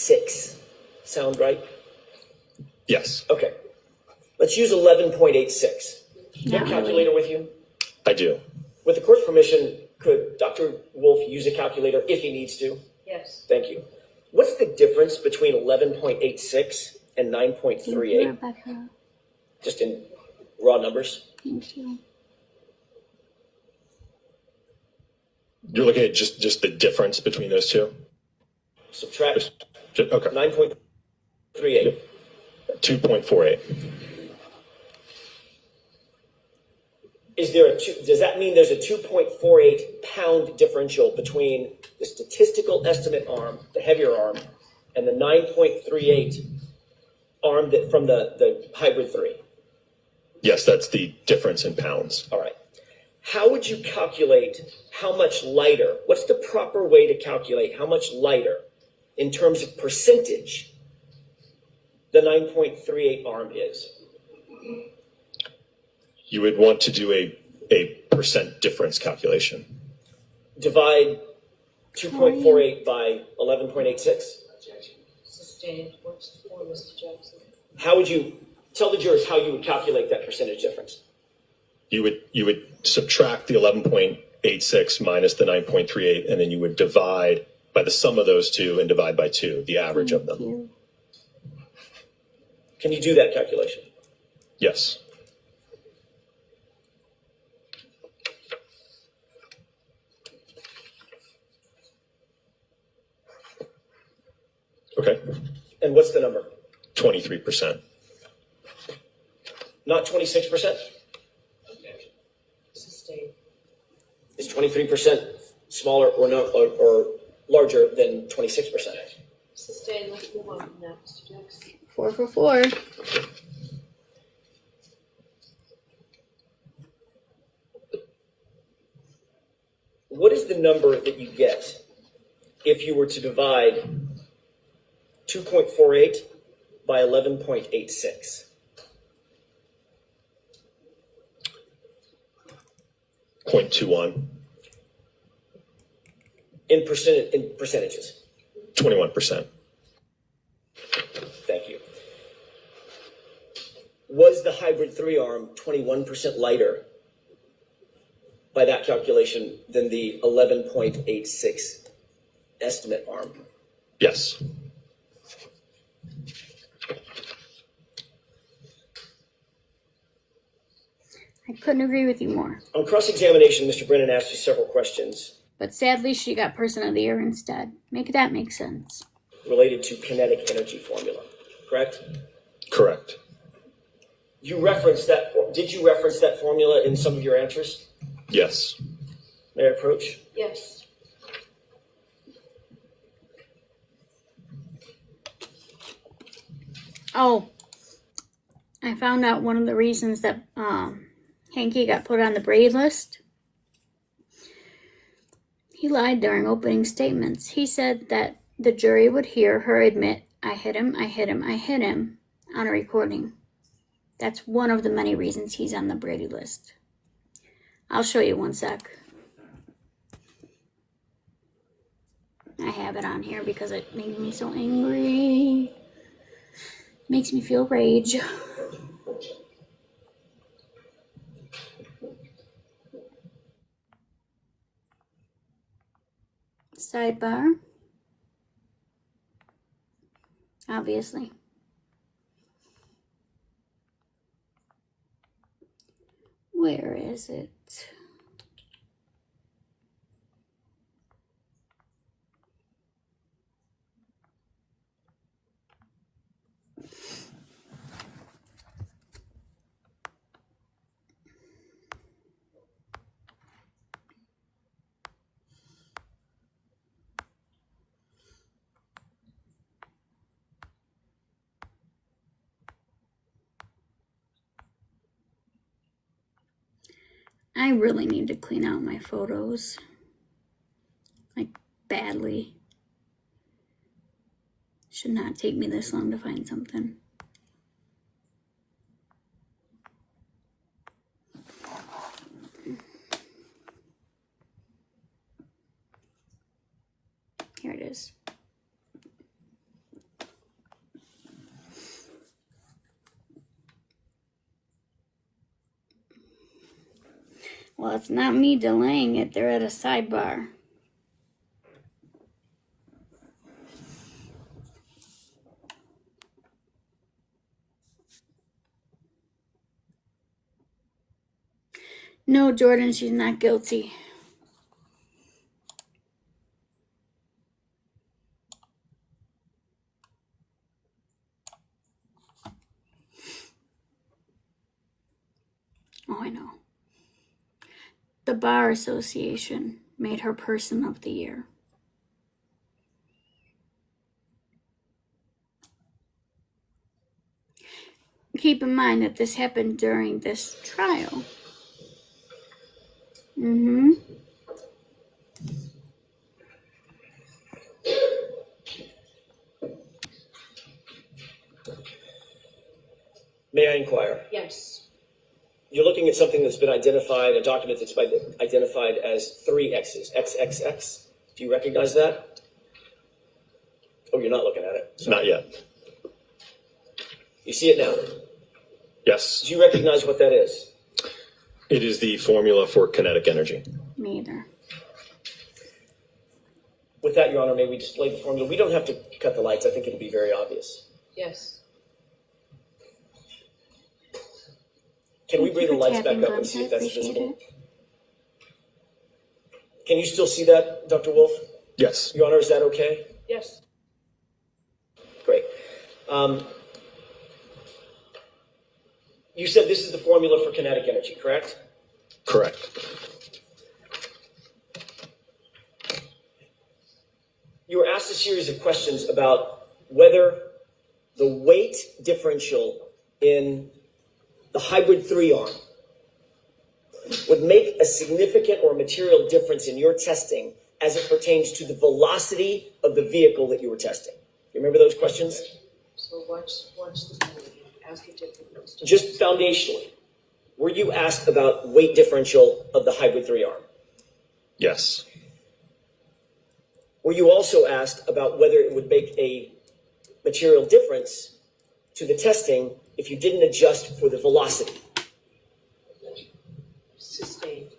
11.86 sound right? Yes, Okay. Let's use 11.86. Do you have a calculator with you? I do. With the court's permission, could Dr. Wolf use a calculator if he needs to? Yes. Thank you. What's the difference between 11.86 and 9.38? Rebecca. Just in raw numbers? Thank you. You're looking at just the difference between those two? Subtract Okay. 9.38. 2.48. Does that mean there's a 2.48 pound differential between the statistical estimate arm, the heavier arm, and the 9.38 arm from the hybrid 3? Yes, that's the difference in pounds. All right. How would you calculate how much lighter? What's the proper way to calculate how much lighter in terms of percentage the 9.38 arm is? You would want to do a percent difference calculation. Divide 2.48 by 11.86? Sustained. What's the formula, Mr. Jackson? How would you tell the jurors how you would calculate that percentage difference? You would subtract the 11.86 minus the 9.38, and then you would divide by the sum of those two and divide by 2, the average of them. You. Can you do that calculation? Yes. Okay. And what's the number? 23%. Not 26%? Sustained. Is 23% smaller or larger than 26%? Sustained. Let's move on now, Mr. Jackson. 4 for 4. What is the number that you get if you were to divide 2.48 by 11.86? .21. In percentages. 21%. Thank you. Was the hybrid 3 arm 21% lighter by that calculation than the 11.86 estimate arm? Yes. I couldn't agree with you more. On cross-examination, Mr. Brennan asked you several questions But sadly, she got person of the year instead. Make that make sense. related to kinetic energy formula, correct? Correct. You referenced that. Did you reference that formula in some of your answers? Yes. May I approach? Yes. Oh, I found out one of the reasons that Hanky got put on the Brady list. He lied during opening statements. He said that the jury would hear her admit, I hit him, I hit him, I hit him, on a recording. That's one of the many reasons he's on the Brady list. I'll show you one sec. I have it on here because it made me so angry. Makes me feel rage. Sidebar. Obviously. Where is it? I really need to clean out my photos. Like, badly. Should not take me this long to find something. Here it is. Well, it's not me delaying it. They're at a sidebar. No, Jordan, she's not guilty. Oh, I know. The Bar Association made her Person of the Year. Keep in mind that this happened during this trial. Mm-hmm. May I inquire? Yes. You're looking at something that's been identified, a document that's been identified as 3 X's, XXX. Do you recognize that? Oh, you're not looking at it. Not yet. You see it now. Yes. Do you recognize what that is? It is the formula for kinetic energy. Me either. With that, Your Honor, may we display the formula? We don't have to cut the lights. I think it'll be very obvious. Yes. Can we Thank bring you the for lights back tapping, up and Bubs. see if I that's appreciate visible? it. Can you still see that, Dr. Wolf? Yes. Your Honor, is that okay? Yes. Great. You said this is the formula for kinetic energy, correct? Correct. You were asked a series of questions about whether the weight differential in the hybrid 3-arm would make a significant or material difference in your testing as it pertains to the velocity of the vehicle that you were testing. You remember those questions? So watch the movie. Ask a different question. Just foundationally, were you asked about weight differential of the hybrid 3-arm? Yes. Were you also asked about whether it would make a material difference to the testing if you didn't adjust for the velocity? Sustained.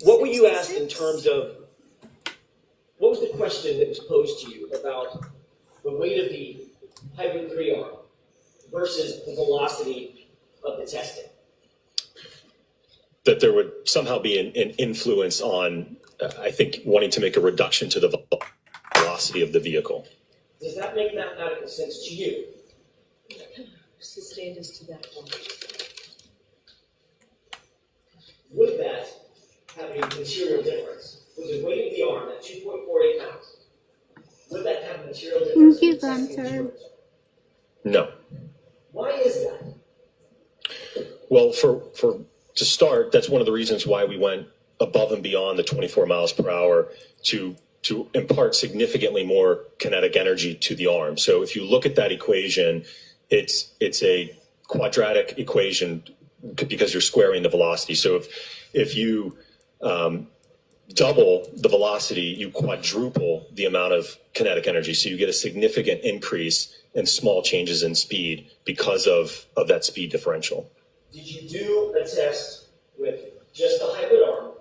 What were you asked in terms of, what was the question that was posed to you about the weight of the hybrid 3-arm versus the velocity of the testing? That there would somehow be an influence on, I think, wanting to make a reduction to the velocity of the vehicle. Does that make mathematical sense to you? Sustained is to that point. Would that have a material difference? With the weight of the arm at 2.48 pounds, would that have a material difference? Thank you, in the testing Gunther. materials? No. Why is that? Well, to start, that's one of the reasons why we went above and beyond the 24 miles per hour to impart significantly more kinetic energy to the arm. So if you look at that equation, it's a quadratic equation because you're squaring the velocity. So if you double the velocity, you quadruple the amount of kinetic energy. So you get a significant increase in small changes in speed because of that speed differential. Did you do a test with just the hybrid arm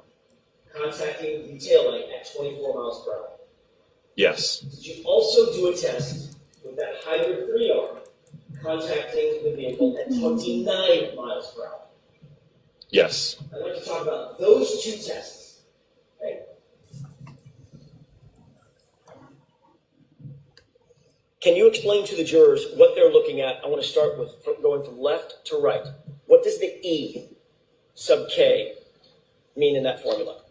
contacting the tail light at 24 miles per hour? Yes. Did you also do a test with that hybrid 3-arm contacting the vehicle at 29 miles per hour? Yes. I'd like to talk about those two tests. Okay? Can you explain to the jurors what they're looking at? I want to start with going from left to right. What does the E sub K mean in that formula?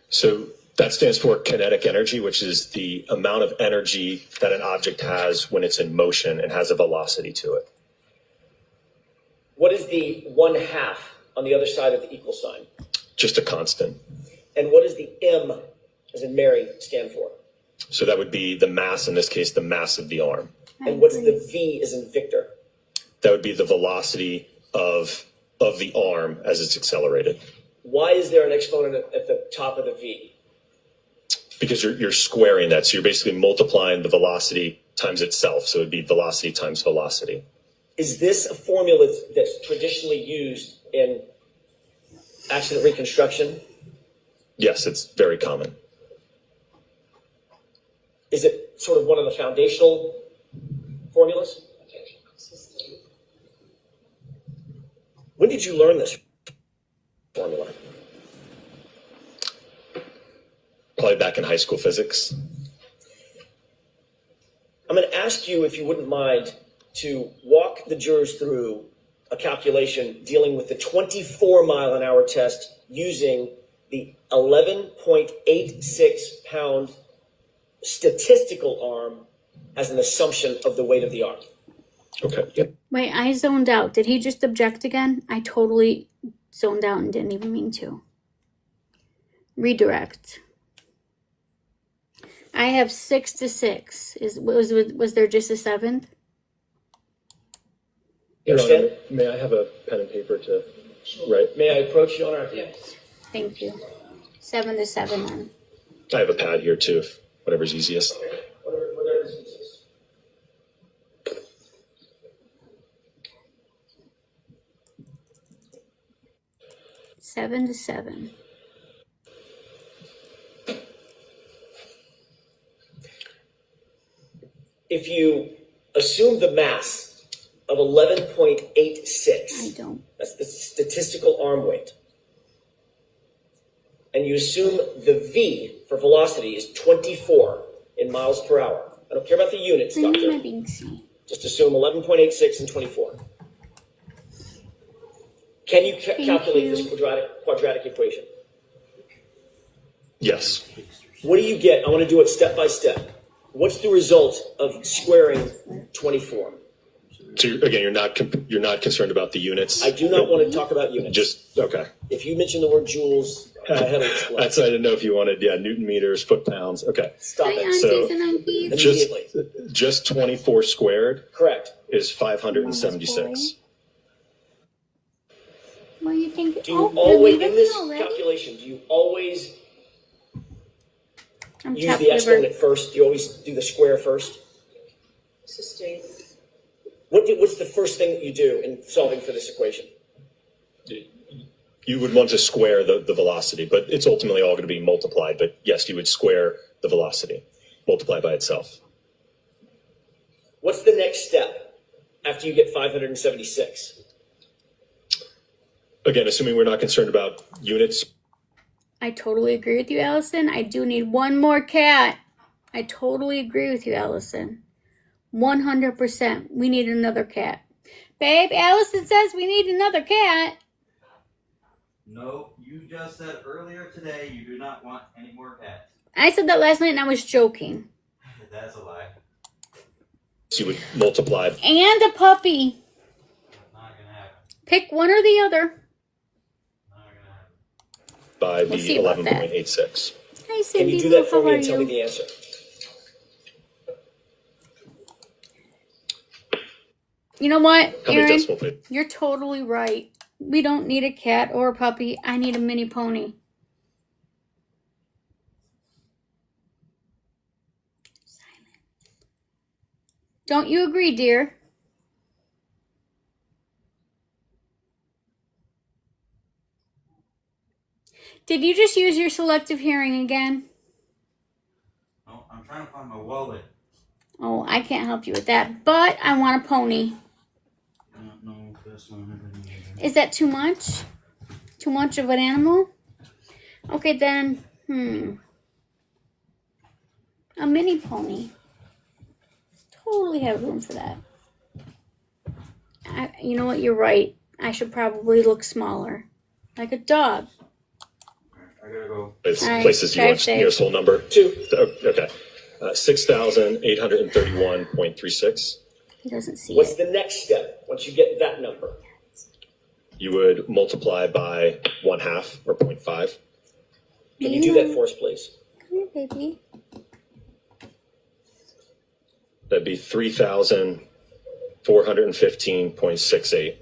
So that stands for kinetic energy, which is the amount of energy that an object has when it's in motion and has a velocity to it. What is the 1/2 on the other side of the equal sign? Just a constant. And what does the M, as in Mary, stand for? So that would be the mass, in this case, the mass of the arm. And what's the V, as in Victor? That would be the velocity of the arm as it's accelerated. Why is there an exponent at the top of the V? Because you're squaring that. So you're basically multiplying the velocity times itself. So it'd be velocity times velocity. Is this a formula that's traditionally used in accident reconstruction? Yes, it's very common. Is it sort of one of the foundational formulas? When did you learn this formula? Probably back in high school physics. I'm going to ask you, if you wouldn't mind, to walk the jurors through a calculation dealing with the 24-mile-an-hour test using the 11.86 pound statistical arm as an assumption of the weight of the arm. Okay. Yep. Wait, I zoned out. Did he just object again? I totally zoned out and didn't even mean to. Redirect. I have 6 to 6. Was there just a 7th? You understand? May I have a pen and paper to write? May I approach you on our Yes. Thank you. 7 to 7 then. I have a pad here too, if whatever's easiest. whatever is easiest. Seven to 7. If you assume the mass of 11.86, I don't. that's the statistical arm weight, and you assume the V for velocity is 24 in miles per hour. I don't care about the units, I need doctor. my Binksy. Just assume 11.86 and 24. Can you calculate you. this quadratic equation? Yes. What do you get? I want to do it step by step. What's the result of squaring 24? So again, you're not concerned about the units. I do not want to talk about units. Just okay. If you mention the word joules, my head will explode. That's I didn't know if you wanted Newton meters, foot pounds. Okay. Stop Hi, it. aunties So- and uncles. Immediately. Just 24 squared Correct. is 576. What do you think? Do you Oh, always, you're in leaving this already? calculation, do you always I'm use chopped the liver. exponent first? Do you always do the square first? Sustain. What's the first thing that you do in solving for this equation? You would want to square the velocity, but it's ultimately all going to be multiplied. But yes, you would square the velocity, multiply by itself. What's the next step after you get 576? Again, assuming we're not concerned about units, I totally agree with you, Allison. I do need one more cat. I totally agree with you, Allison. 100%. We need another cat. Babe, Allison says we need another cat. No, you just said earlier today you do not want any more cats. I said that last night and I was joking. That's a lie. so you would multiply. And a puppy. Not gonna happen. Pick one or the other. Not gonna happen. By We'll the see about that. 11.86. Hi, Can Cindy. you do that for How me are and tell me you? the answer? You know what, How many Aaron? decimal places? You're totally right. We don't need a cat or a puppy. I need a mini pony. Silent. Don't you agree, dear? Did you just use your selective hearing again? No, I'm trying to find my wallet. Oh, I can't help you with that, but I want a pony. No, that's not happening either. Is that too much? Too much of an animal? Okay, then, a mini pony. Totally have room for that. You know what? You're right. I should probably look smaller. Like a dog. I gotta go. Alright, Places you drive want safe. nearest whole number. 2. Okay. 6,831.36. He doesn't see What's it. the next step once you get that number? You would multiply by 1/2 or 0.5. Can you do that for us, please? Come here, baby. That'd be 3,415.68.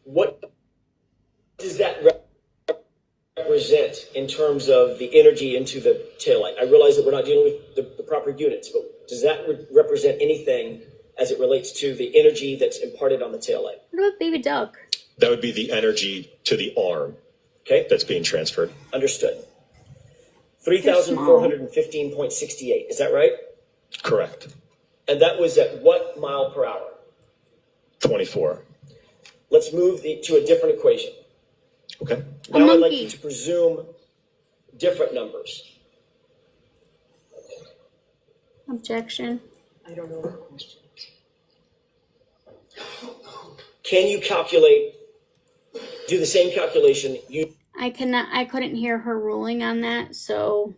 What does that represent in terms of the energy into the taillight? I realize that we're not dealing with the proper units, but does that represent anything as it relates to the energy that's imparted on the taillight? What about baby duck? That would be the energy to the arm. Okay, that's being transferred. understood. 3,415.68, is that right? Correct. And that was at what mile per hour? 24. Let's move to a different equation. Okay. A Now I'd like monkey. you to presume different numbers. Objection. I don't know what question. Can you do the same calculation I couldn't hear her ruling on that, so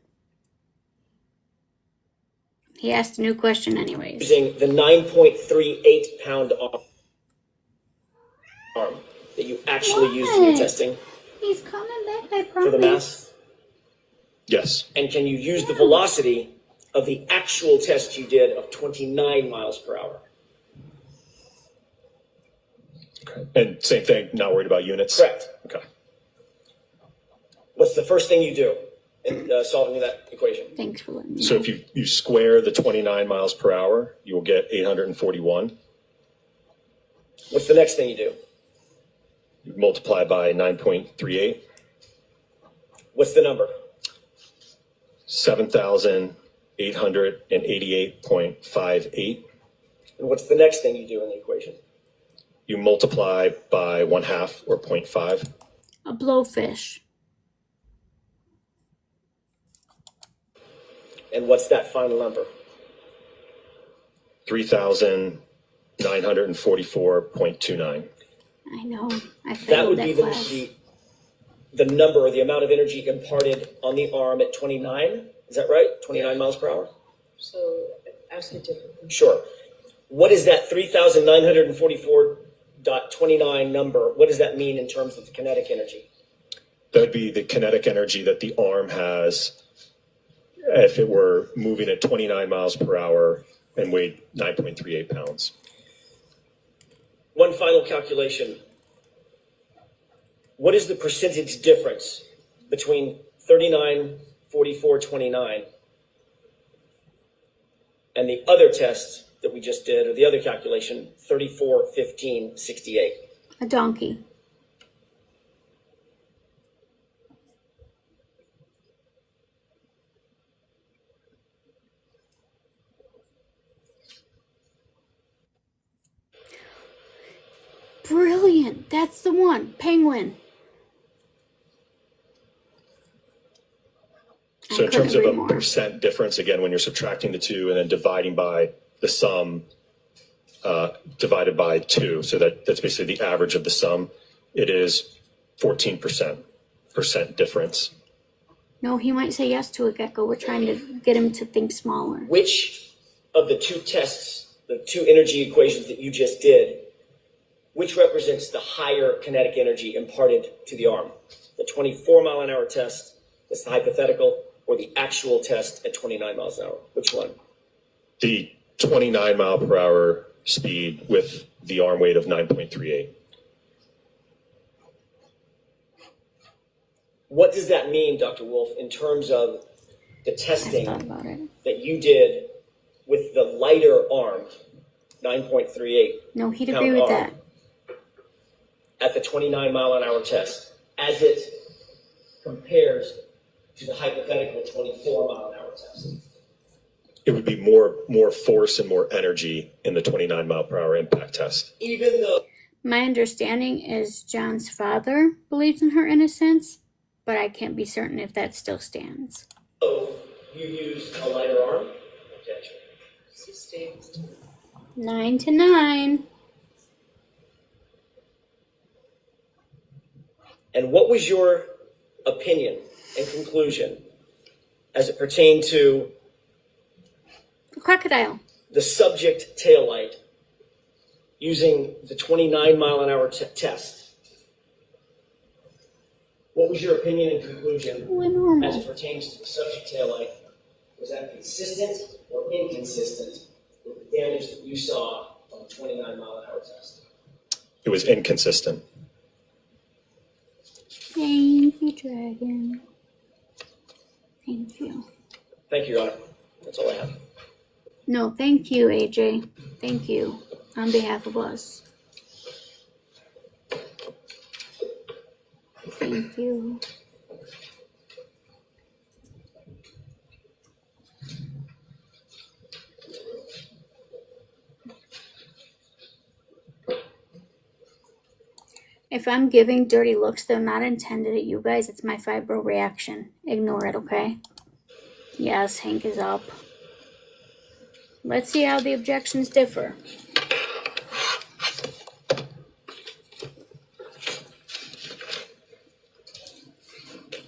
he asked a new question anyways. using the 9.38 pound arm that you actually used in your What? testing He's coming back, I for the promise. mass? Yes. And can you use the velocity of the actual test you did of 29 miles per hour? Okay. And same thing, not worried about units? Correct. Okay. What's the first thing you do in solving that equation? Thanks for letting me So know. if you square the 29 miles per hour, you will get 841. What's the next thing you do? You multiply by 9.38, What's the number? 7,888.58. And what's the next thing you do in the equation? You multiply by 1/2 or 0.5. A blowfish. And what's that final number? 3,944.29. I know. I That failed would that be class. the number or the amount of energy imparted on the arm at 29. Is that right? 29 miles per hour? So ask it differently. Sure. What is that 3,944.29 number? What does that mean in terms of the kinetic energy? That would be the kinetic energy that the arm has if it were moving at 29 miles per hour and weighed 9.38 pounds. One final calculation. What is the percentage difference between 39.44.29 and the other test that we just did, or the other calculation, 34.15.68? A donkey. Brilliant. That's the one. Penguin. So I in terms couldn't of agree a more. percent difference, again, when you're subtracting the two and then dividing by the sum divided by 2, so that's basically the average of the sum, it is 14% difference. No, he might say yes to it, Gecko. We're trying to get him to think smaller. Which of the two tests, the two energy equations that you just did, which represents the higher kinetic energy imparted to the arm? The 24 mile an hour test, that's the hypothetical, or the actual test at 29 miles an hour? Which one? The 29 mile per hour speed with the arm weight of 9.38. What does that mean, Dr. Wolf, in terms of the I testing thought about it. that you did with the lighter arm, 9.38, No, he'd Pound agree with arm. that. at the 29 mile an hour test, as it compares to the hypothetical 24 mile an hour test? It would be more force and more energy in the 29 mile per hour impact test. Even though My understanding is John's father believes in her innocence, but I can't be certain if that still stands. you used a lighter arm? Objection. Sustained. 9 to 9. And what was your opinion and conclusion as it pertained to The crocodile. the subject taillight using the 29 mile an hour test? What was your opinion and conclusion We're as normal. it pertains to the subject taillight? Was that consistent or inconsistent with the damage that you saw on the 29 mile an hour test? It was inconsistent. Thank you, Dragon. Thank you. Thank you, Your Honor. That's all I have. No, thank you, AJ. Thank you on behalf of us. Thank you. If I'm giving dirty looks, they're not intended at you guys. It's my fibro reaction. Ignore it, okay? Yes, Hank is up. Let's see how the objections differ.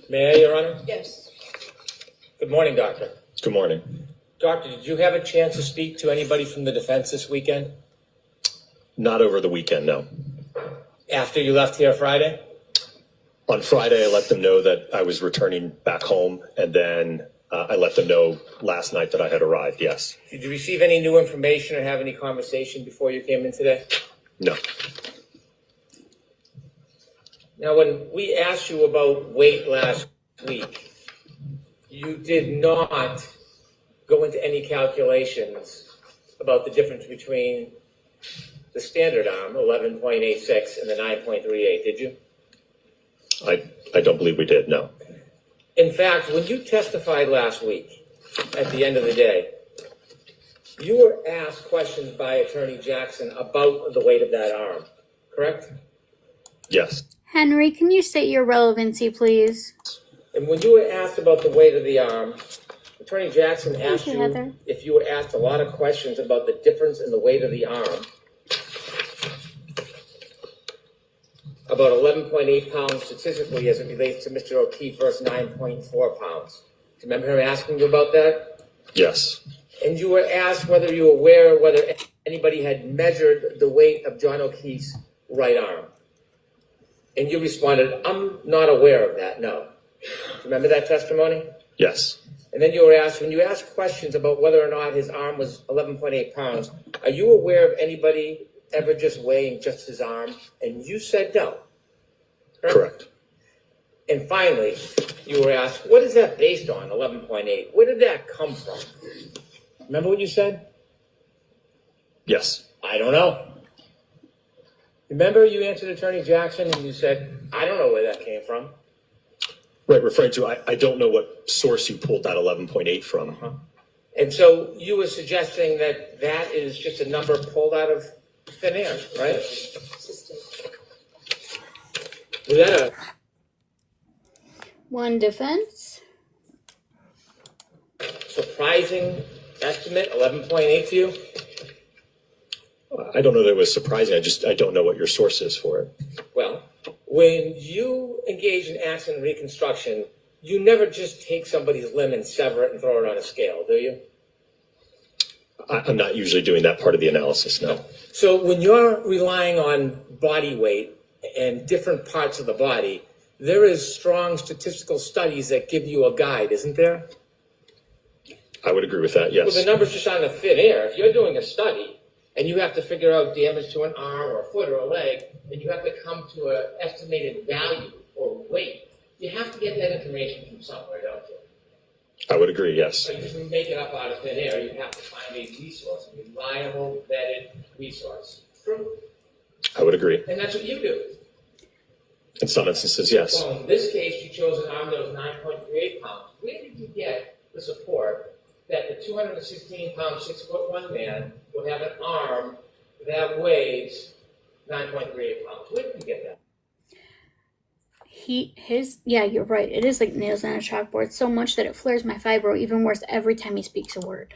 May I, Your Honor? Yes. Good morning, Doctor. Good morning. Doctor, did you have a chance to speak to anybody from the defense this weekend? Not over the weekend, no. After you left here Friday? On Friday, I let them know that I was returning back home, and then I let them know last night that I had arrived, yes. Did you receive any new information or have any conversation before you came in today? No. Now, when we asked you about weight last week, you did not go into any calculations about the difference between the standard arm, 11.86, and the 9.38, did you? I don't believe we did, no. In fact, when you testified last week, at the end of the day, you were asked questions by Attorney Jackson about the weight of that arm, correct? Yes. Henry, can you state your relevancy, please? And when you were asked about the weight of the arm, Attorney Jackson asked you, you Heather. if you were asked a lot of questions about the difference in the weight of the arm, about 11.8 pounds statistically as it relates to Mr. O'Keefe versus 9.4 pounds. Do you remember him asking you about that? Yes. And you were asked whether you were aware whether anybody had measured the weight of John O'Keefe's right arm. And you responded, I'm not aware of that, no. Remember that testimony? Yes. And then you were asked, when you asked questions about whether or not his arm was 11.8 pounds, are you aware of anybody ever just weighing just his arm? And you said no. Correct. And finally, you were asked, what is that based on, 11.8? Where did that come from? Remember what you said? Yes. I don't know. Remember you answered Attorney Jackson and you said, I don't know where that came from. Right, referring to, I don't know what source you pulled that 11.8 from. And so you were suggesting that that is just a number pulled out of thin air, right? Was that a One defense. surprising estimate, 11.8 to you? I don't know that it was surprising. I don't know what your source is for it. Well, when you engage in accident reconstruction, you never just take somebody's limb and sever it and throw it on a scale, do you? I'm not usually doing that part of the analysis, no. So when you're relying on body weight and different parts of the body, there is strong statistical studies that give you a guide, isn't there? I would agree with that, Well, yes. the number's just on the thin air. If you're doing a study and you have to figure out damage to an arm or a foot or a leg, and you have to come to an estimated value or weight, you have to get that information from somewhere, don't you? I would agree, yes. So you just make it up out of thin air. You have to find a resource, a reliable, vetted resource. True. I would agree. And that's what you do. In some instances, yes. So in this case, you chose an arm that was 9.38 pounds. Where did you get the support that the 216-pound, 6'1" man would have an arm that weighs 9.38 pounds? Where did you get that? Yeah, you're right. It is like nails on a chalkboard, so much that it flares my fibro even worse every time he speaks a word.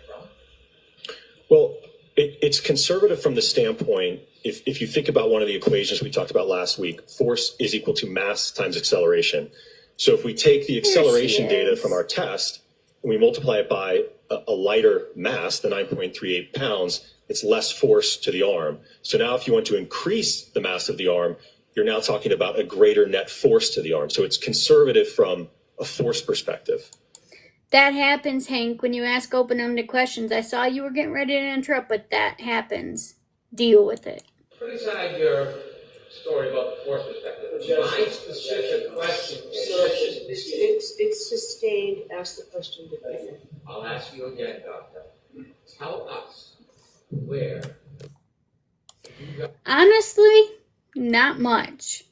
Well, it's conservative from the standpoint, if you think about one of the equations we talked about last week, force is equal to mass times acceleration. So if we take the acceleration data from our test and we multiply it by a lighter mass, the 9.38 pounds, it's less force to the arm. So now if you want to increase the mass of the arm, you're now talking about a greater net force to the arm. So it's conservative from a force perspective. That happens, Hank, when you ask open-ended questions. I saw you were getting ready to interrupt, but that happens. Deal with it. Put aside your story about the force perspective. My specific question is, It's sustained. Ask the question again. I'll ask you again, Doctor. Tell us where you got Honestly, not much.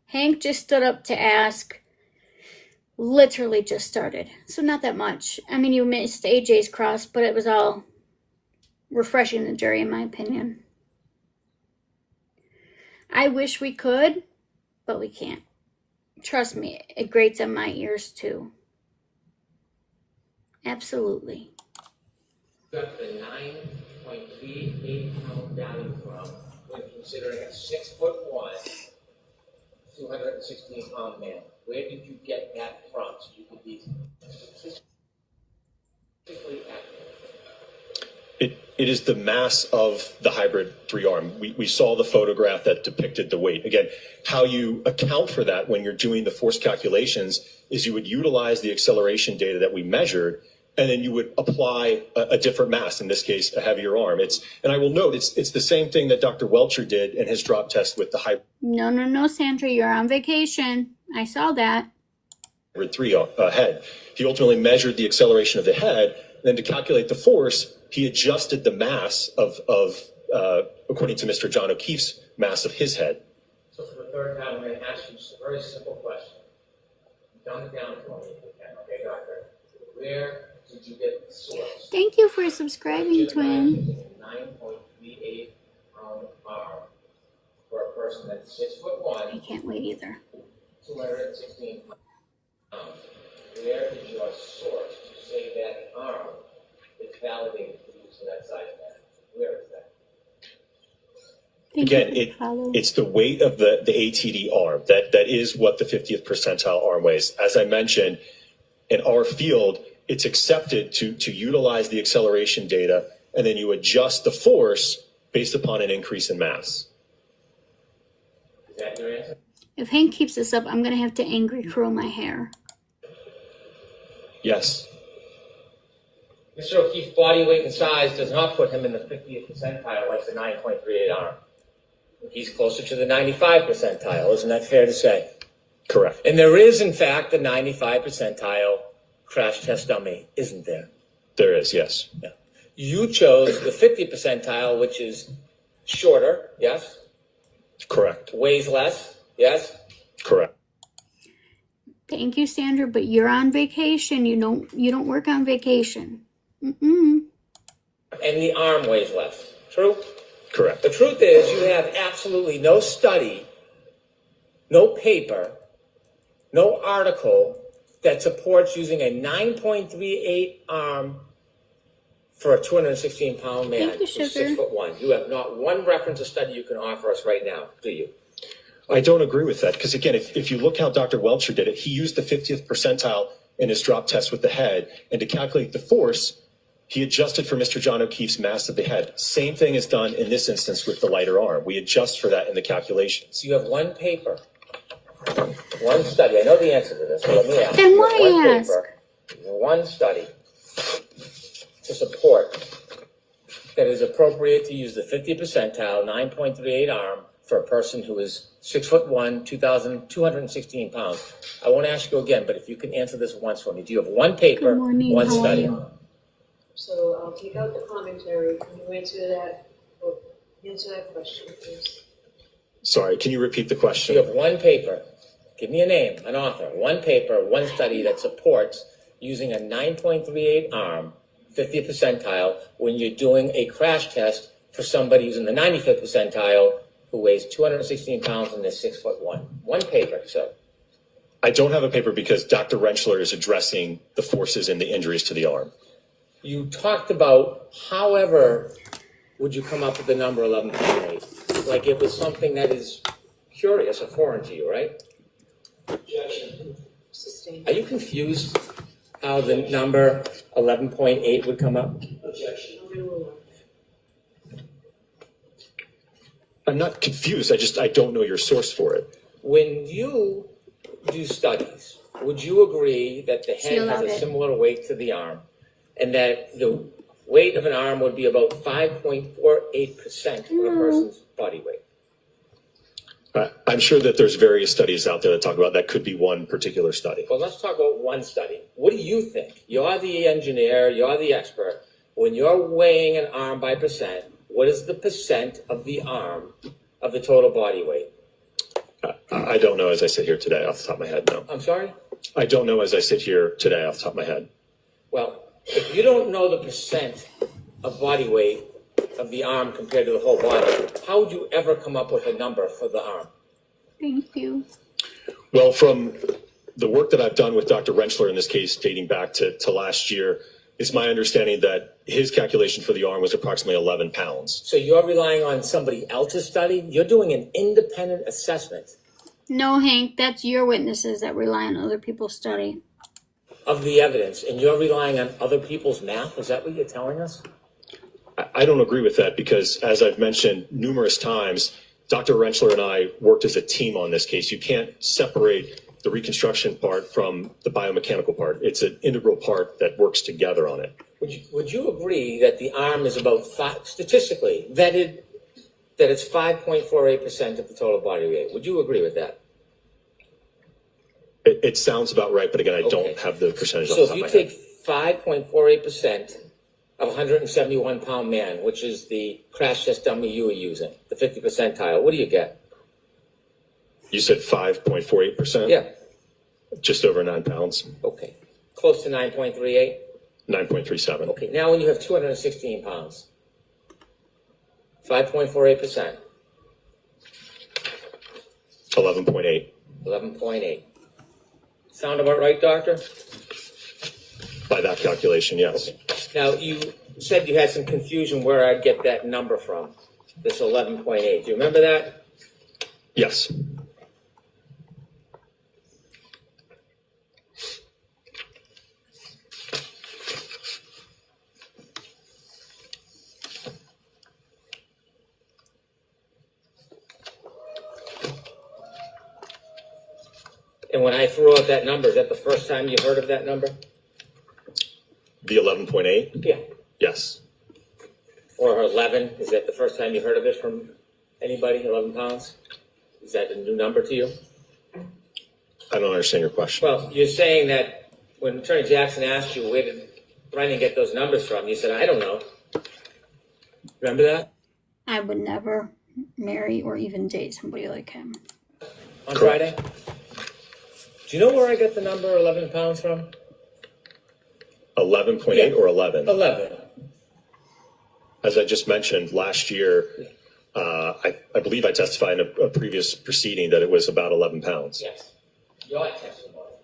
Hank just stood up to ask. Literally just started. So not that much. I mean, you missed AJ's cross, but it was all refreshing the jury, in my opinion. I wish we could, but we can't. Trust me, it grates on my ears too. Absolutely. Got the 9.38 pound value from when considering a 6'1", 216 pound man. Where did you get that from? So you could be statistically accurate. It is the mass of the hybrid 3-arm. We saw the photograph that depicted the weight. Again, how you account for that when you're doing the force calculations is you would utilize the acceleration data that we measured, and then you would apply a different mass, in this case, a heavier arm. And I will note, it's the same thing that Dr. Welcher did in his drop test with the hybrid No, Sandra, you're on vacation. I saw that. 3 head. He ultimately measured the acceleration of the head, and then to calculate the force, he adjusted the mass of according to Mr. John O'Keefe's mass of his head. So for the third time, I'm going to ask you just a very simple question. Dumb it down for me if you can, okay, doctor? Where did you get the source? Thank you for subscribing, twin. 9.38 pound arm for a person that's I 6'1", can't wait either. 216 pounds. Where is your source to say that arm is validated for use in that size man? Where is that? Thank Again, you for the follow. it's the weight of the ATD arm. That is what the 50th percentile arm weighs. As I mentioned, in our field, it's accepted to utilize the acceleration data, and then you adjust the force based upon an increase in mass. Is that your answer? If Hank keeps this up, I'm going to have to angry curl my hair. Yes. Mr. O'Keefe's body weight and size does not put him in the 50th percentile like the 9.38 arm. He's closer to the 95 percentile, isn't that fair to say? Correct. And there is, in fact, a 95 percentile crash test dummy, isn't there? There is, yes. Yeah. You chose the 50 percentile, which is shorter, yes? Correct. Weighs less, yes? Correct. Thank you, Sandra, but you're on vacation. You don't work on vacation. Mm-mm. And the arm weighs less. True? Correct. The truth is, you have absolutely no study, no paper, no article that supports using a 9.38 arm for a 216 pound man Thank you, who's sugar. 6'1". You have not one reference or study you can offer us right now, do you? I don't agree with that because, again, if you look how Dr. Welcher did it, he used the 50th percentile in his drop test with the head, and to calculate the force, he adjusted for Mr. John O'Keefe's mass of the head. Same thing is done in this instance with the lighter arm. We adjust for that in the calculations. So you have one paper, one study. I know the answer to this, but let me ask. Then You why have one ask? paper, one study to support that it is appropriate to use the 50 percentile 9.38 arm for a person who is 6'1", 216 pounds. I won't ask you again, but if you can answer this once for me. Do you have one paper, Good morning, one how are study? you? So I'll take out the commentary. Can you answer that question, please? Sorry, can you repeat the You question? have one paper. Give me a name, an author. One paper, one study that supports using a 9.38 arm, 50th percentile, when you're doing a crash test for somebody who's in the 95th percentile who weighs 216 pounds and is 6'1". One paper, so. I don't have a paper because Dr. Rentschler is addressing the forces and the injuries to the arm. You talked about, however, would you come up with the number 11.8? Like it was something that is curious or foreign to you, right? Sustained. Are you confused how the number 11.8 would come up? I'm not confused. I don't know your source for it. When you do studies, would you agree that the head has a similar weight to the arm and that the weight of an arm would be about 5.48% of a person's body weight? I'm sure that there's various studies out there that talk about that. Could be one particular study. Well, let's talk about one study. What do you think? You're the engineer, you're the expert. When you're weighing an arm by percent, what is the percent of the arm of the total body weight? I don't know as I sit here today off the top of my head, no. I'm sorry? I don't know as I sit here today off the top of my head. Well, if you don't know the percent of body weight of the arm compared to the whole body, how would you ever come up with a number for the arm? Thank you. Well, from the work that I've done with Dr. Rentschler in this case, dating back to last year, it's my understanding that his calculation for the arm was approximately 11 pounds. So you're relying on somebody else's study? You're doing an independent assessment No, Hank, that's your witnesses that rely on other people's study. of the evidence, and you're relying on other people's math? Is that what you're telling us? I don't agree with that because, as I've mentioned numerous times, Dr. Rentschler and I worked as a team on this case. You can't separate the reconstruction part from the biomechanical part. It's an integral part that works together on it. Would you agree that the arm is about statistically vetted, that it's 5.48% of the total body weight? Would you agree with that? It sounds about right, but again, I don't Okay. have the percentage off So the if top you of my head. take 5.48% of a 171-pound man, which is the crash test dummy you were using, the 50 percentile, what do you get? You said 5.48%? Yeah, Just over 9 pounds, okay. Close to 9.38? 9.37. Okay, now when you have 216 pounds, 5.48%, 11.8. 11.8. Sound about right, doctor? By that calculation, yes. Now, you said you had some confusion where I'd get that number from, this 11.8. Do you remember that? Yes. And when I threw out that number, is that the first time you heard of that number? The 11.8? Yeah. Yes. Or 11, is that the first time you heard of it from anybody, 11 pounds? Is that a new number to you? I don't understand your question. Well, you're saying that when Attorney Jackson asked you where did Brennan get those numbers from, you said, I don't know. Remember that? I would never marry or even date somebody like him. On Correct. Friday? Do you know where I got the number 11 pounds from? 11.8 Yeah. or 11? 11. As I just mentioned, last year, I believe I testified in a previous proceeding that it was about 11 pounds. Yes. Your testimony,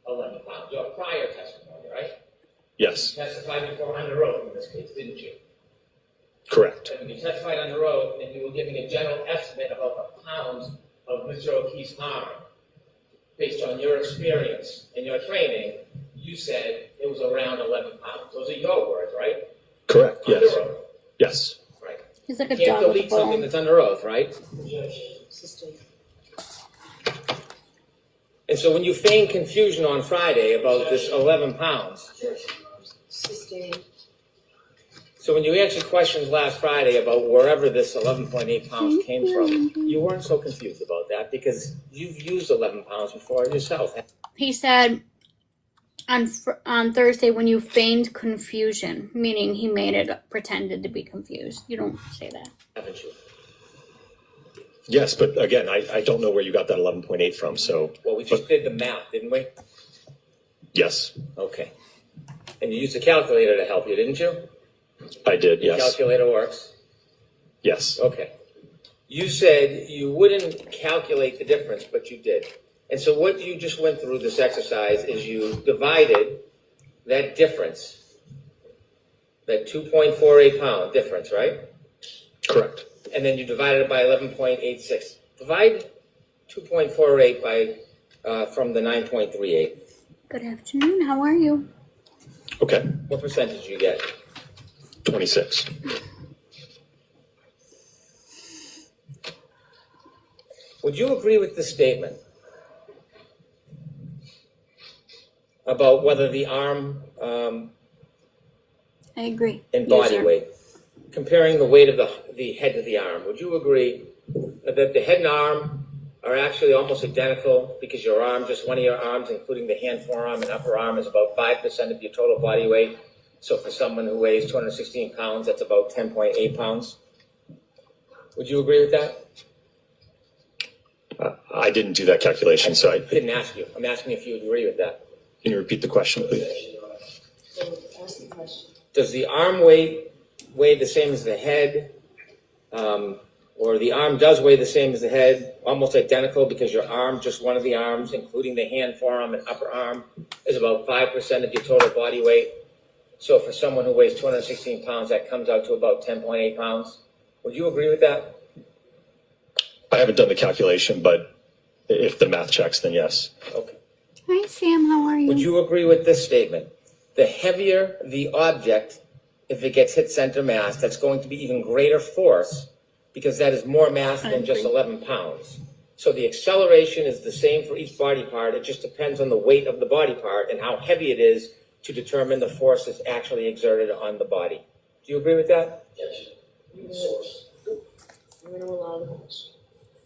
11 pounds. Your prior testimony, right? Yes, You testified before under oath in this case, didn't you? correct. And when you testified under oath and you were giving a general estimate about the pounds of Mr. O'Keefe's arm, based on your experience and your training, you said it was around 11 pounds. Those are your words, right? Correct, yes. Under oath, Yes. right? He's like a You can't dog with a delete something bone. that's under oath, right? Sustained. And so when you feigned confusion on Friday about this 11 pounds, Sustained. so when you answered questions last Friday about wherever this 11.8 pounds came from, you weren't so confused about that because you've used 11 pounds before yourself, He said on Thursday when you feigned confusion, meaning he made it pretended to be confused. You don't say that. haven't you? Yes, but again, I don't know where you got that 11.8 from, so Well, we just did the math, didn't we? yes, Okay. And you used a calculator to help you, didn't you? I did, The yes. calculator works. Yes, Okay. You said you wouldn't calculate the difference, but you did. And so what you just went through this exercise is you divided that difference, that 2.48 pound difference, right? correct. And then you divided it by 11.86. Divide 2.48 by from the 9.38. Good afternoon. How are you? Okay, What percentage do you get? 26. Would you agree with the statement about whether the arm I agree. and Yes, body sir. weight, comparing the weight of the head to the arm, would you agree that the head and arm are actually almost identical because your arm, just one of your arms, including the hand, forearm, and upper arm, is about 5% of your total body weight? So for someone who weighs 216 pounds, that's about 10.8 pounds. Would you agree with that? I didn't do that calculation, so I didn't ask you. I'm asking if you agree with that. can you repeat the question, please? So ask the question. Does the arm weigh the same as the head? Or the arm does weigh the same as the head, almost identical, because your arm, just one of the arms, including the hand, forearm, and upper arm, is about 5% of your total body weight. So for someone who weighs 216 pounds, that comes out to about 10.8 pounds. Would you agree with that? I haven't done the calculation, but if the math checks, then yes. Okay. Hi, Sam. How are you? Would you agree with this statement? The heavier the object, if it gets hit center mass, that's going to be even greater force, because that is more mass than just 11 pounds. So the acceleration is the same for each body part. It just depends on the weight of the body part and how heavy it is to determine the force that's actually exerted on the body. Do you agree with that? I'm going to allow the question.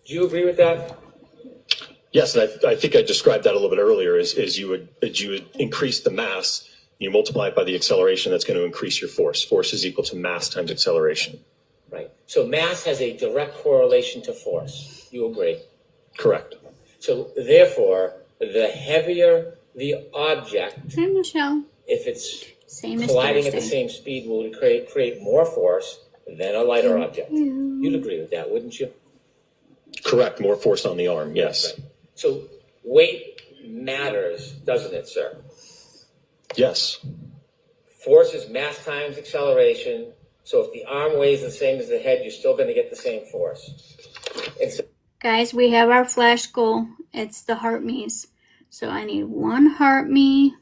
Do you agree with that? Yes, and I think I described that a little bit earlier, is you would increase the mass, you multiply it by the acceleration, that's going to increase your force. Force is equal to mass times acceleration. Right. So mass has a direct correlation to force. You agree? Correct. So therefore, the heavier the object, Hi, Michelle. if it's Same as colliding at the Thursday. same speed, will create more force than a lighter object. you. You'd agree with that, wouldn't you? Correct. More force on the arm. Yes. Right. So weight matters, doesn't it, sir? Yes. Force is mass times acceleration. So if the arm weighs the same as the head, you're still going to get the same force. And so Guys, we have our flash goal. It's the heart me's. So I need one heart me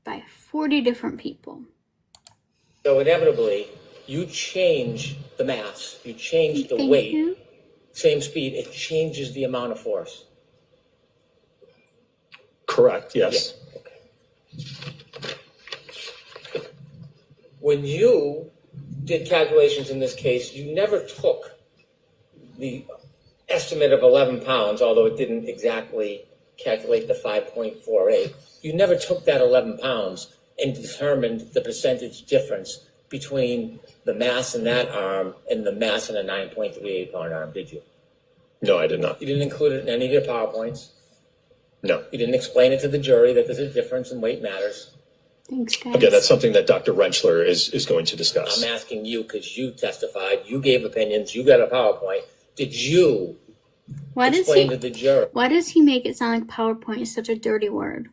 by 40 different people. inevitably, you change the mass, you change the Thank weight, you. same speed, it changes the amount of force. Correct. Yes. Yeah. Okay. When you did calculations in this case, you never took the estimate of 11 pounds, although it didn't exactly calculate the 5.48. You never took that 11 pounds and determined the percentage difference between the mass in that arm and the mass in a 9.38 pound arm, did you? No, I did not. You didn't include it in any of your PowerPoints. No. You didn't explain it to the jury that there's a difference in weight matters. Thanks, guys. Again, that's something that Dr. Rentschler is going to discuss. I'm asking you because you testified, you gave opinions, you got a PowerPoint. Did you Why does explain to he? the jury Why does he make it sound like PowerPoint is such a dirty word?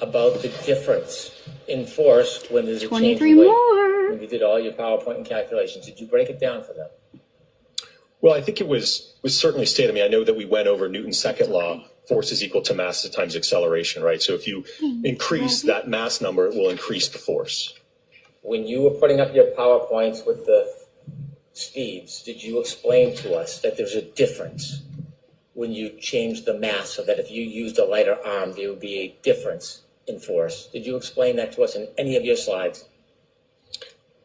about the difference in force when there's a change 23 in weight? more. When you did all your PowerPoint and calculations, did you break it down for them? Well, I think it was certainly stated. I mean, I know that we went over Newton's second law, force is equal to mass times acceleration, right? So if you increase that mass number, it will increase the force. When you were putting up your PowerPoints with the speeds, did you explain to us that there's a difference when you change the mass so that if you used a lighter arm, there would be a difference in force? Did you explain that to us in any of your slides?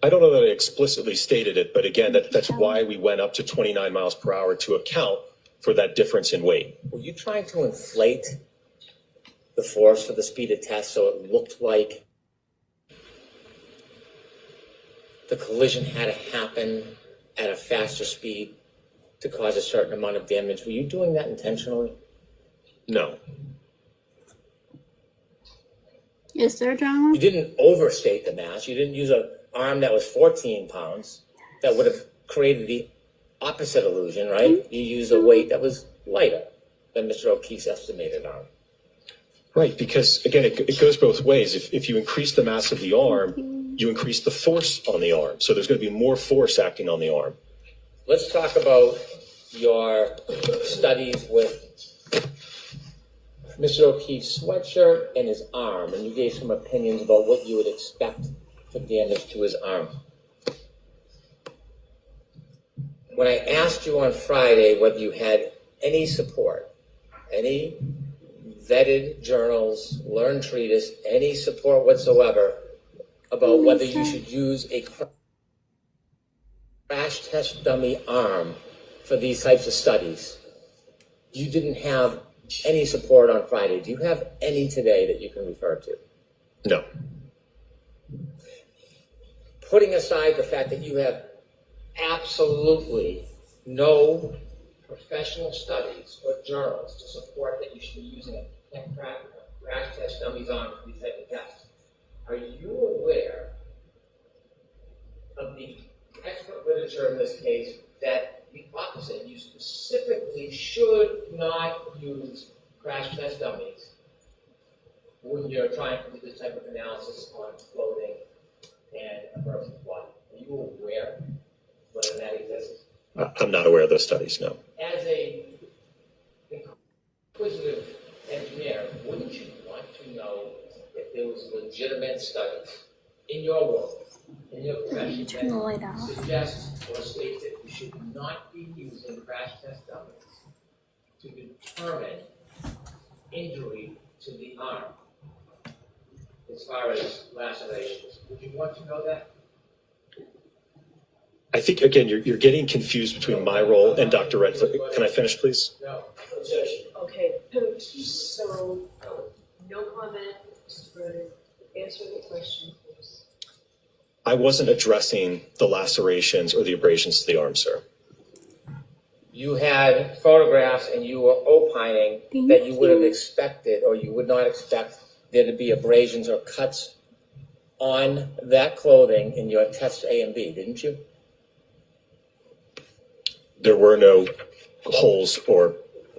I don't know that I explicitly stated it, but again, that's why we went up to 29 miles per hour to account for that difference in weight. Were you trying to inflate the force for the speed of test so it looked like the collision had to happen at a faster speed to cause a certain amount of damage? Were you doing that intentionally? No. Is there drama? You didn't overstate the mass. You didn't use an arm that was 14 pounds. That would have created the opposite illusion, right? You used a weight that was lighter than Mr. O'Keefe's estimated arm. Right, because again, it goes both ways. If you increase the mass of the arm, you increase the force on the arm. So there's going to be more force acting on the arm. Let's talk about your studies with Mr. O'Keefe's sweatshirt and his arm, and you gave some opinions about what you would expect for damage to his arm. When I asked you on Friday whether you had any support, any vetted journals, learned treatise, any support whatsoever about whether you should use a crash test dummy arm for these types of studies, you didn't have any support on Friday. Do you have any today that you can refer to? No. Putting aside the fact that you have absolutely no professional studies or journals to support that you should be using a crash test dummies on for these type of tests. Are you aware of the expert literature in this case that the opposite, you specifically should not use crash test dummies when you're trying to do this type of analysis on clothing and a person's body? Are you aware whether that exists? I'm not aware of those studies, no. As a inquisitive engineer, wouldn't you want to know if there was legitimate studies in your world, in your profession, Turn the light that off. suggest or state that you should not be using crash test dummies to determine injury to the arm as far as lacerations? Would you want to know that? I think, again, you're getting confused between my role and Dr. Redcliffe. Can I finish, please? No. Okay, so, no comment, Mr. Brennan. Answer the question, please. I wasn't addressing the lacerations or the abrasions to the arm, sir. You had photographs and you were opining Thank that you would have you. expected or you would not expect there to be abrasions or cuts on that clothing in your test A and B, didn't you? There were no holes or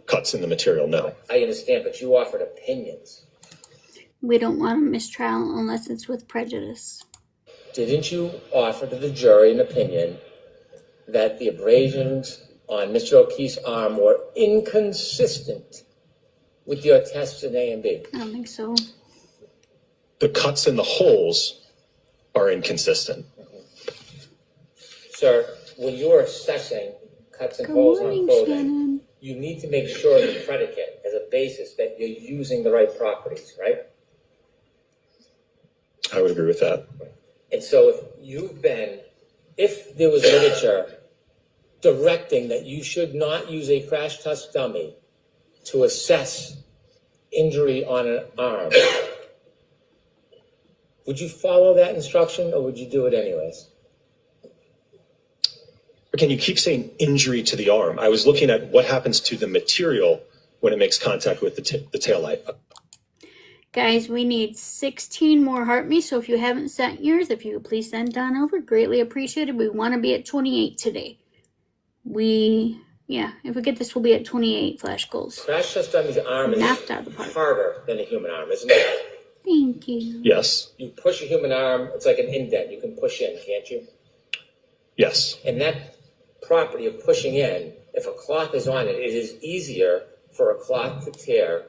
cuts in the material, no. I understand, but you offered opinions. We don't want a mistrial unless it's with prejudice. Didn't you offer to the jury an opinion that the abrasions on Mr. O'Keefe's arm were inconsistent with your tests in A and B? I don't think so. The cuts and the holes are inconsistent. Sir, when you're assessing cuts and Good holes on morning, clothing, Shannon. you need to make sure the predicate as a basis that you're using the right properties, right? I would agree with that. And so if there was literature directing that you should not use a crash test dummy to assess injury on an arm, would you follow that instruction or would you do it anyways? Again, you keep saying injury to the arm. I was looking at what happens to the material when it makes contact with the taillight. Guys, we need 16 more heart me, so if you haven't sent yours, if you could please send on over, greatly appreciated. We want to be at 28 today. If we get this, we'll be at 28 flash goals. Crash test dummy's arm is Knocked out of the park. harder than a human arm, isn't it? Thank you. Yes, You push a human arm, it's like an indent. You can push in, can't you? yes. And that property of pushing in, if a cloth is on it, it is easier for a cloth to tear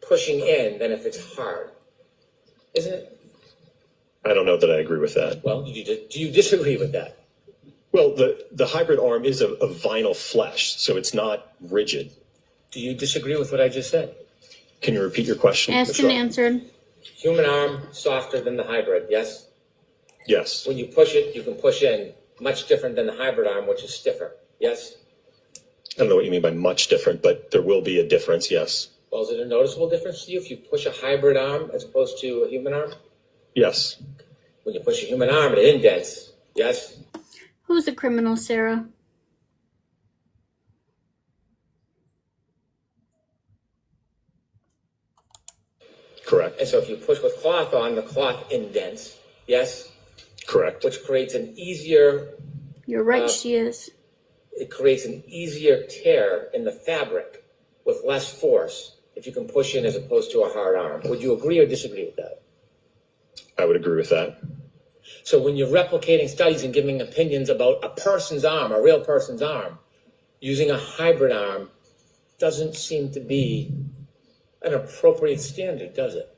pushing in than if it's hard. Isn't it? I don't know that I agree with that. Well, do you disagree with that? Well, the hybrid arm is of vinyl flesh, so it's not rigid. Do you disagree with what I just said? Can you repeat your question? Asked Ms. and Rowe? answered. Human arm, softer than the hybrid, yes? Yes, When you push it, you can push in. Much different than the hybrid arm, which is stiffer, yes? I don't know what you mean by much different, but there will be a difference, yes. Well, is it a noticeable difference to you if you push a hybrid arm as opposed to a human arm? Yes, When you push a human arm, it indents, yes? Who's the criminal, Sarah? correct, And so if you push with cloth on, the cloth indents, yes? correct. Which creates an easier, You're right, she is. it creates an easier tear in the fabric with less force if you can push in as opposed to a hard arm. Would you agree or disagree with that? I would agree with that. So when you're replicating studies and giving opinions about a person's arm, a real person's arm, using a hybrid arm doesn't seem to be an appropriate standard, does it?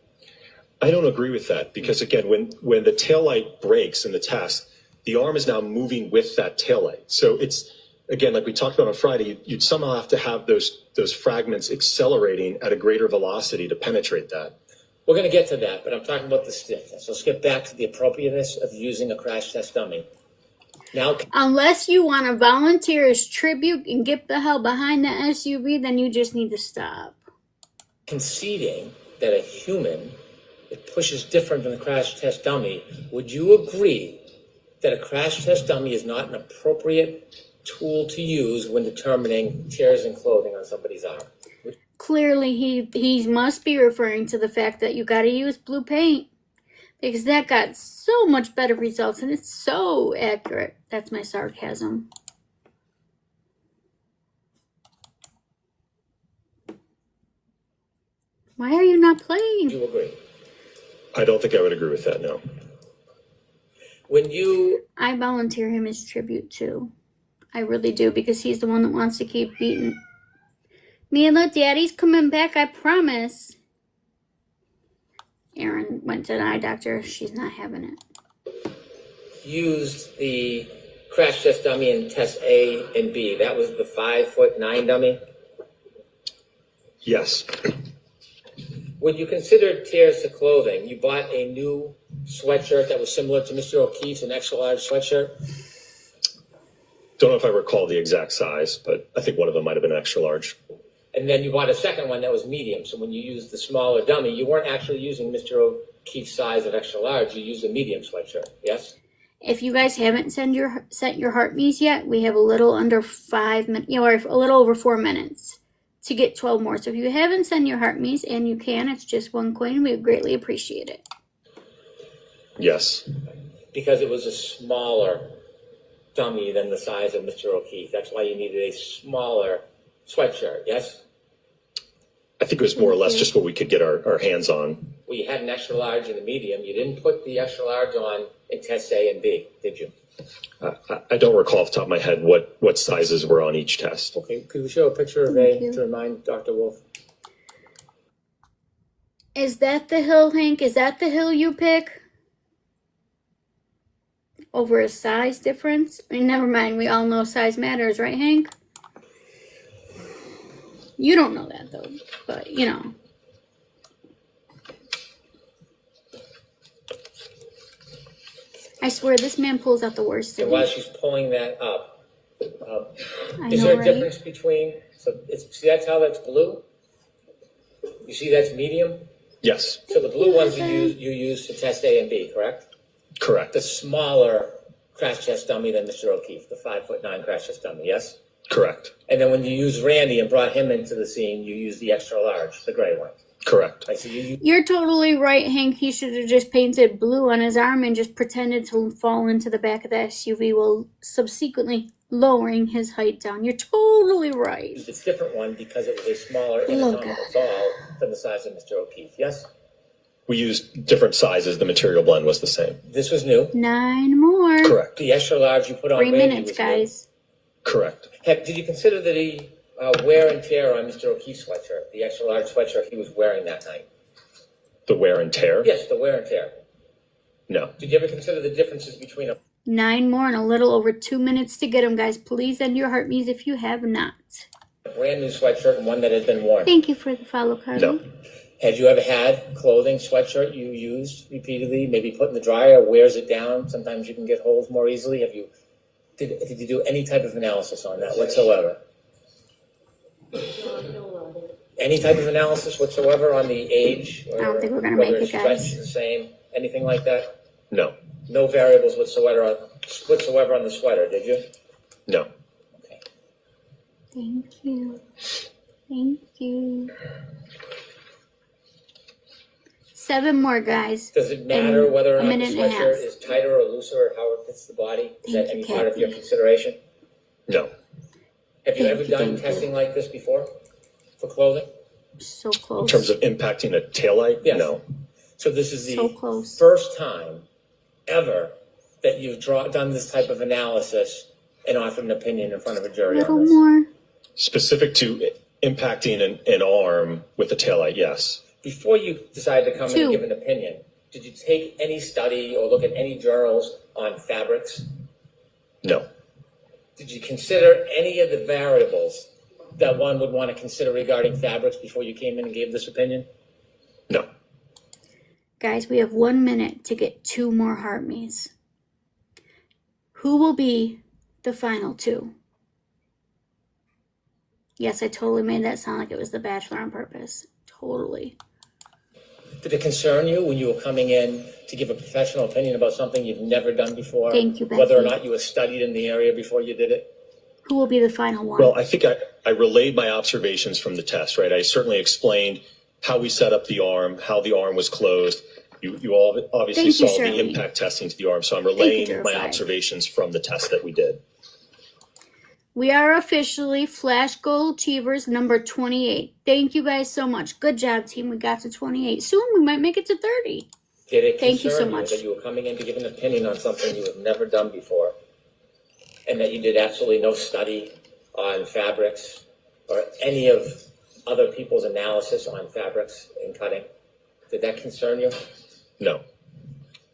I don't agree with that because, again, when the taillight breaks in the test, the arm is now moving with that taillight. So it's, again, like we talked about on Friday, you'd somehow have to have those fragments accelerating at a greater velocity to penetrate that. We're going to get to that, but I'm talking about the stiffness. Let's get back to the appropriateness of using a crash test dummy. Now, Unless you want to volunteer as tribute and get the hell behind the SUV, then you just need to stop. conceding that a human that pushes different than a crash test dummy, would you agree that a crash test dummy is not an appropriate tool to use when determining tears in clothing on somebody's arm? Clearly, he must be referring to the fact that you got to use blue paint because that got so much better results and it's so accurate. That's my sarcasm. Why are you not Do playing? you agree? I don't think I would agree with that, no. When you I volunteer him as tribute too. I really do because he's the one that wants to keep beating. Mila, Daddy's coming back, I promise. Erin went to an eye doctor. She's not having it. used the crash test dummy in test A and B, that was the 5'9" dummy. Yes. When you considered tears to clothing, you bought a new sweatshirt that was similar to Mr. O'Keefe's, an extra large sweatshirt. Don't know if I recall the exact size, but I think one of them might have been extra large. And then you bought a second one that was medium. So when you used the smaller dummy, you weren't actually using Mr. O'Keefe's size of extra large. You used a medium sweatshirt. Yes? If you guys haven't sent your heart me's yet, we have a little under 5 minutes, or a little over 4 minutes to get 12 more. So if you haven't sent your heart me's, and you can, it's just 1 coin. We would greatly appreciate it. Yes. Because it was a smaller dummy than the size of Mr. O'Keefe. That's why you needed a smaller sweatshirt. Yes? I think it was more or less just what we could get our hands on. Well, you had an extra large and a medium. You didn't put the extra large on in test A and B, did you? I don't recall off the top of my head what sizes were on each test. Okay, could we show a picture of Thank A you. to remind Dr. Wolf? Is that the hill, Hank? Is that the hill you pick? Over a size difference? I mean, never mind. We all know size matters, right, Hank? You don't know that, though. But, you know. I swear, this man pulls out the worst in And while me. she's pulling that up, I is know, there a right? difference between, see that's how that's blue? You see that's medium? Yes, So the blue ones you use to test A and B, correct? correct. The smaller crash test dummy than Mr. O'Keefe, the 5'9" crash test dummy, yes? Correct. And then when you used Randy and brought him into the scene, you used the extra large, the gray one. Correct. I see You're totally right, Hank. He should have just painted blue on his arm and just pretended to fall into the back of the SUV while subsequently lowering his height down. You're totally right. used a different one because it was a smaller Oh, anatomical God. doll than the size of Mr. O'Keefe, yes? We used different sizes. The material blend was the same. This was new. 9 more. Correct. The extra large you put on 3 Randy minutes, was new. guys. Correct. Did you consider the wear and tear on Mr. O'Keefe's sweatshirt, the extra large sweatshirt he was wearing that night? The wear and tear? Yes, the wear and tear. No. Did you ever consider the differences between a 9 more and a little over 2 minutes to get them, guys. Please end your heart me's if you have not. brand new sweatshirt and one that had been worn? Thank you for the follow, Carly. No. Had you ever had clothing, sweatshirt you used repeatedly, maybe put in the dryer, wears it down? Sometimes you can get holes more easily. Did you do any type of analysis on that whatsoever? Any type of analysis whatsoever on the age? Or I don't think we're gonna whether make it, it's stretched guys. the same, anything like that? No. No variables whatsoever on the sweater, did you? No. Okay. Thank you. Thank you. 7 more, guys. Does it matter In whether or a not the minute and a half. sweatshirt is tighter or looser or how it fits the body? Is that Thank any you, part of your Kathy. consideration? No. Have you Thank ever you, done thank you. testing like this before for clothing? So In close. terms of impacting a taillight? Yes. No. So this is the So close. first time ever that you've done this type of analysis and offered an opinion in front of a a jury little on this. more. Specific to impacting an arm with a taillight, yes. Before you decided to come in 2. and give an opinion, did you take any study or look at any journals on fabrics? No. Did you consider any of the variables that one would want to consider regarding fabrics before you came in and gave this opinion? No. Guys, we have 1 minute to get 2 more heart me's. Who will be the final 2? Yes, I totally made that sound like it was The Bachelor on purpose. Totally. Did it concern you when you were coming in to give a professional opinion about something you've never done before? Thank you, Becky. Whether or not you were studied in the area before you did it? Who will be the final one? Well, I think I relayed my observations from the test, right? I certainly explained how we set up the arm, how the arm was closed. You all obviously Thank you, saw the Shirley. impact testing to the arm, so I'm you, relaying Juror my 5. observations from the test that we did. We are officially Flash Goal Achievers number 28. Thank you guys so much. Good job, team. We got to 28. Soon we might make it to 30. Did it Thank you so concern you much. that you were coming in to give an opinion on something you have never done before? And that you did absolutely no study on fabrics or any of other people's analysis on fabrics and cutting? Did that concern you? No,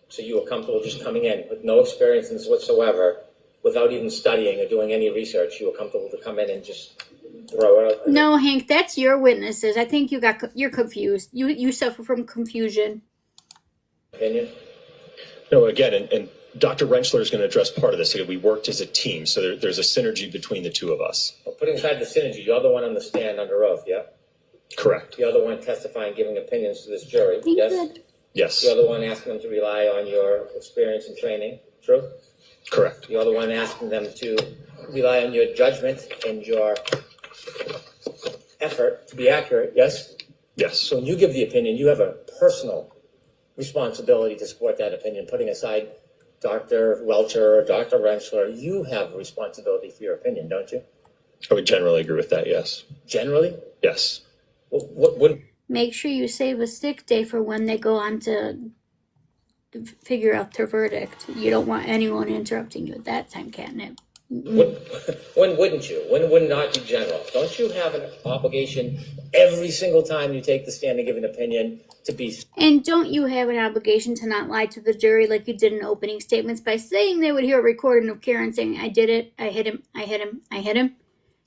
So you were comfortable just coming in with no experience in this whatsoever, without even studying or doing any research? You were comfortable to come in and just throw it out? No, Hank, that's your witnesses. I think you're confused. You suffer from confusion. Opinion? no. Again, and Dr. Rentschler is going to address part of this. Again, we worked as a team, so there's a synergy between the two of us. Well, putting aside the synergy, you're the one on the stand under oath, yeah? Correct. You're the one testifying, giving opinions to this jury, Thank yes? you. Yes. You're the one asking them to rely on your experience and training, true? Correct. You're the one asking them to rely on your judgment and your effort to be accurate, yes? Yes. So when you give the opinion, you have a personal responsibility to support that opinion, putting aside Dr. Welcher or Dr. Rentschler. You have a responsibility for your opinion, don't you? I would generally agree with that. Yes. Generally? Yes. What Make sure you save a sick day for when they go on to figure out their verdict. You don't want anyone interrupting you at that time, Catnip. when wouldn't you? When would not be general? Don't you have an obligation every single time you take the stand and give an opinion to be? And don't you have an obligation to not lie to the jury like you did in opening statements by saying they would hear a recording of Karen saying, I did it, I hit him, I hit him, I hit him?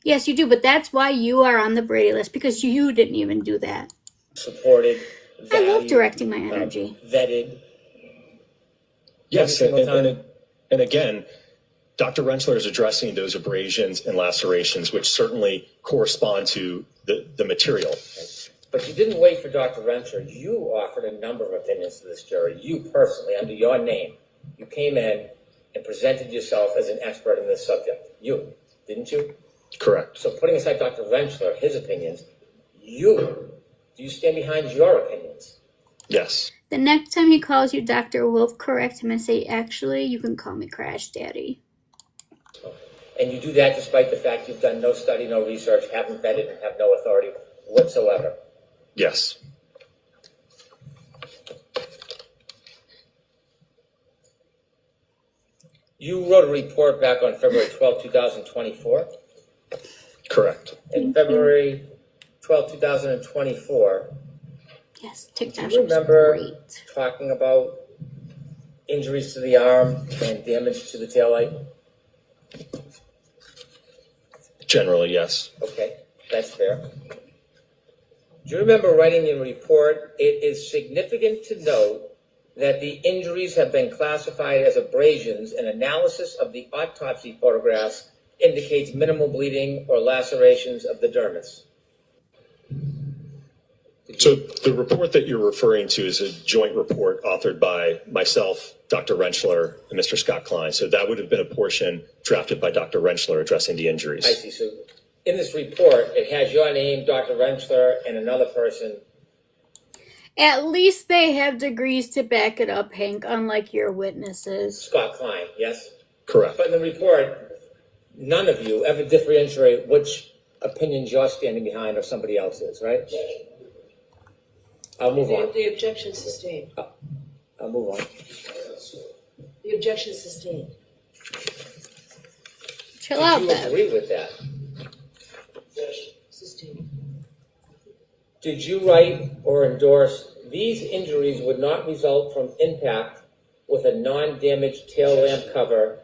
Yes, you do, but that's why you are on the Brady list, because you didn't even do that. Supported, I valued, love directing my energy. vetted. Yes. Every single time. And again, Dr. Rentschler is addressing those abrasions and lacerations, which certainly correspond to the material. But you didn't wait for Dr. Rentschler. You offered a number of opinions to this jury. You personally, under your name, you came in and presented yourself as an expert in this subject. You, didn't you? Correct. So putting aside Dr. Rentschler, his opinions, do you stand behind your opinions? Yes. The next time he calls you Dr. Wolf, correct him and say, actually, you can call me Crash Daddy. And you do that despite the fact you've done no study, no research, haven't vetted, and have no authority whatsoever. Yes. You wrote a report back on February 12, 2024. Correct. In February 12, 2024, Yes, do TikTok you was remember great. talking about injuries to the arm and damage to the taillight? Generally, yes. Okay, that's fair. Do you remember writing in a report, it is significant to note that the injuries have been classified as abrasions and analysis of the autopsy photographs indicates minimal bleeding or lacerations of the dermis? So the report that you're referring to is a joint report authored by myself, Dr. Rentschler, and Mr. Scott Klein. So that would have been a portion drafted by Dr. Rentschler addressing the injuries. I see. So in this report, it has your name, Dr. Rentschler, and another person. At least they have degrees to back it up, Hank, unlike your witnesses. Scott Klein, yes? Correct. But in the report, none of you ever differentiate which opinions you're standing behind or somebody else's, right? I'll move on. The objection sustained. I'll move on. The objection sustained. Chill out, Did you Bev. agree with that? Sustained. Did you write or endorse these injuries would not result from impact with a non-damaged tail lamp cover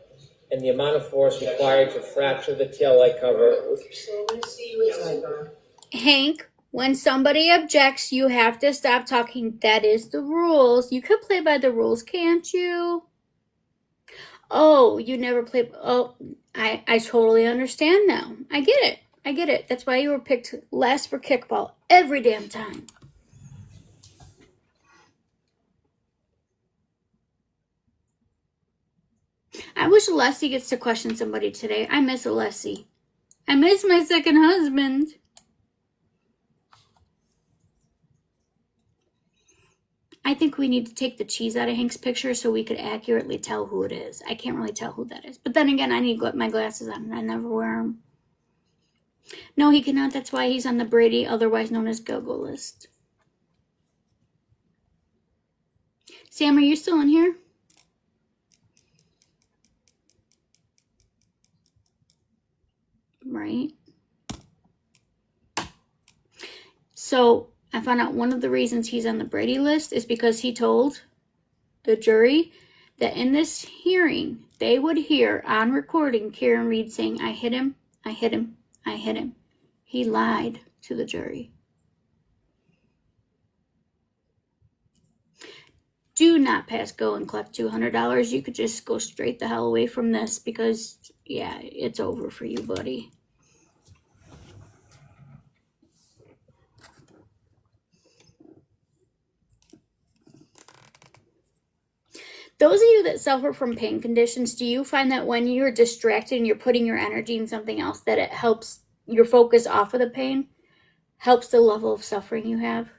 and the amount of force required to fracture the tail light cover? So I want to see you inside, Bob. Hank, when somebody objects, you have to stop talking. That is the rules. You could play by the rules, can't you? Oh, you never played. Oh, I totally understand now. I get it. I get it. That's why you were picked last for kickball every damn time. I wish Alessi gets to question somebody today. I miss Alessi. I miss my second husband. I think we need to take the cheese out of Hank's picture so we could accurately tell who it is. I can't really tell who that is. But then again, I need my glasses on and I never wear them. No, he cannot. That's why he's on the Brady, otherwise known as Go-Go list. Sam, are you still in here? Right. So I found out one of the reasons he's on the Brady list is because he told the jury that in this hearing, they would hear on recording Karen Read saying, I hit him, I hit him, I hit him. He lied to the jury. Do not pass go and collect $200. You could just go straight the hell away from this because, yeah, it's over for you, buddy. Those of you that suffer from pain conditions, do you find that when you're distracted and you're putting your energy in something else, that it helps your focus off of the pain? Helps the level of suffering you have?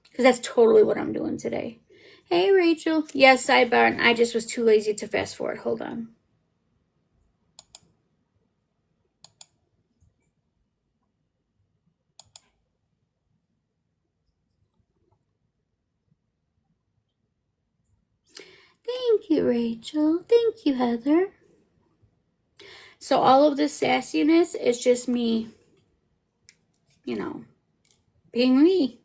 Because that's totally what I'm doing today. Hey, Rachel. Yes, sidebar, and I just was too lazy to fast forward. Hold on. Thank you, Rachel. Thank you, Heather. So all of this sassiness is just me, being me.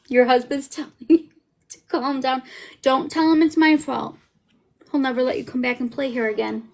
Your husband's telling you to calm down. Don't tell him it's my fault. He'll never let you come back and play here again.